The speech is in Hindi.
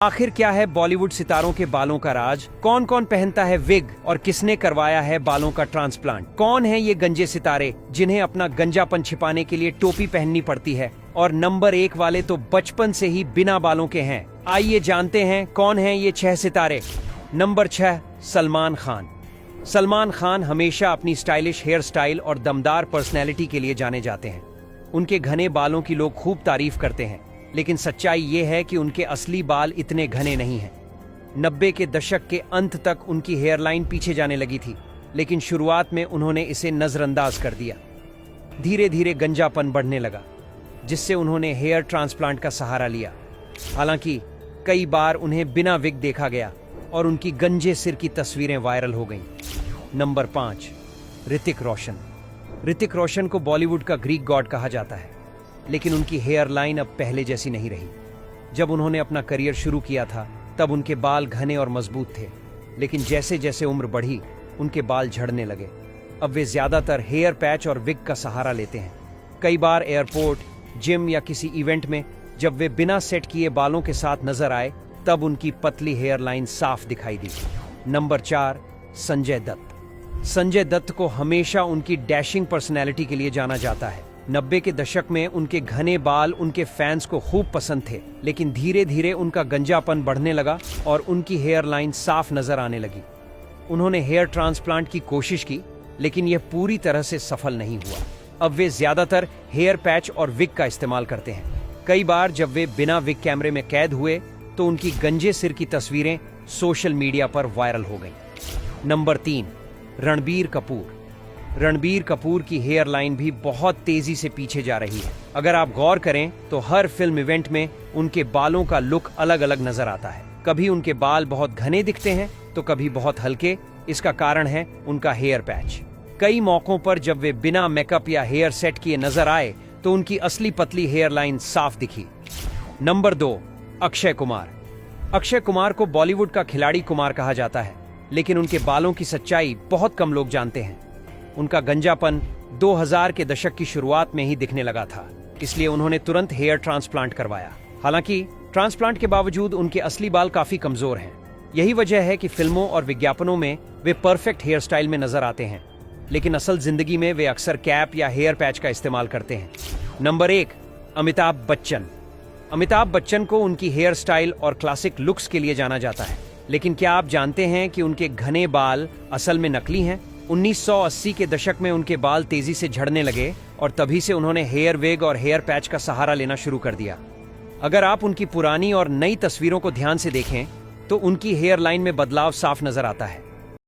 आखिर क्या है बॉलीवुड सितारों के बालों का राज? कौन कौन पहनता है विग और किसने करवाया है बालों का ट्रांसप्लांट? कौन है ये गंजे सितारे जिन्हें अपना गंजापन छिपाने के लिए टोपी पहननी पड़ती है? और नंबर 1 वाले तो बचपन से ही बिना बालों के हैं। आइए जानते हैं कौन हैं ये 6 सितारे। नंबर 6, सलमान खान। सलमान खान हमेशा अपनी स्टाइलिश हेयर स्टाइल और दमदार पर्सनैलिटी के लिए जाने जाते हैं। उनके घने बालों की लोग खूब तारीफ करते हैं, लेकिन सच्चाई ये है कि उनके असली बाल इतने घने नहीं हैं। 90 के दशक के अंत तक उनकी हेयरलाइन पीछे जाने लगी थी, लेकिन शुरुआत में उन्होंने इसे नजरअंदाज कर दिया। धीरे धीरे गंजापन बढ़ने लगा, जिससे उन्होंने हेयर ट्रांसप्लांट का सहारा लिया। हालांकि कई बार उन्हें बिना विग देखा गया और उनकी गंजे सिर की तस्वीरें वायरल हो गईं। नंबर 5, ऋतिक रोशन। ऋतिक रोशन को बॉलीवुड का ग्रीक गॉड कहा जाता है, लेकिन उनकी हेयर लाइन अब पहले जैसी नहीं रही। जब उन्होंने अपना करियर शुरू किया था तब उनके बाल घने और मजबूत थे, लेकिन जैसे जैसे उम्र बढ़ी उनके बाल झड़ने लगे। अब वे ज्यादातर हेयर पैच और विग का सहारा लेते हैं। कई बार एयरपोर्ट, जिम या किसी इवेंट में जब वे बिना सेट किए बालों के साथ नजर आए तब उनकी पतली हेयर लाइन साफ दिखाई दी। नंबर 4, संजय दत्त। संजय दत्त को हमेशा उनकी डैशिंग पर्सनैलिटी के लिए जाना जाता है। 90 के दशक में उनके घने बाल उनके फैंस को खूब पसंद थे, लेकिन धीरे धीरे उनका गंजापन बढ़ने लगा और उनकी हेयर लाइन साफ नजर आने लगी। उन्होंने हेयर ट्रांसप्लांट की कोशिश की, लेकिन यह पूरी तरह से सफल नहीं हुआ। अब वे ज्यादातर हेयर पैच और विग का इस्तेमाल करते हैं। कई बार जब वे बिना विग कैमरे में कैद हुए तो उनकी गंजे सिर की तस्वीरें सोशल मीडिया पर वायरल हो गईं। नंबर 3, रणबीर कपूर। रणबीर कपूर की हेयर लाइन भी बहुत तेजी से पीछे जा रही है। अगर आप गौर करें तो हर फिल्म इवेंट में उनके बालों का लुक अलग अलग नजर आता है। कभी उनके बाल बहुत घने दिखते हैं तो कभी बहुत हल्के। इसका कारण है उनका हेयर पैच। कई मौकों पर जब वे बिना मेकअप या हेयर सेट किए नजर आए तो उनकी असली पतली हेयर लाइन साफ दिखी। नंबर 2, अक्षय कुमार। अक्षय कुमार को बॉलीवुड का खिलाड़ी कुमार कहा जाता है, लेकिन उनके बालों की सच्चाई बहुत कम लोग जानते हैं। उनका गंजापन 2000 के दशक की शुरुआत में ही दिखने लगा था, इसलिए उन्होंने तुरंत हेयर ट्रांसप्लांट करवाया। हालांकि ट्रांसप्लांट के बावजूद उनके असली बाल काफी कमजोर हैं। यही वजह है कि फिल्मों और विज्ञापनों में वे परफेक्ट हेयर स्टाइल में नजर आते हैं, लेकिन असल जिंदगी में वे अक्सर कैप या हेयर पैच का इस्तेमाल करते हैं। नंबर 1, अमिताभ बच्चन। अमिताभ बच्चन को उनकी हेयर स्टाइल और क्लासिक लुक्स के लिए जाना जाता है, लेकिन क्या आप जानते हैं कि उनके घने बाल असल में नकली हैं? 1980 के दशक में उनके बाल तेजी से झड़ने लगे और तभी से उन्होंने हेयर वेग और हेयर पैच का सहारा लेना शुरू कर दिया। अगर आप उनकी पुरानी और नई तस्वीरों को ध्यान से देखें तो उनकी हेयर लाइन में बदलाव साफ नजर आता है।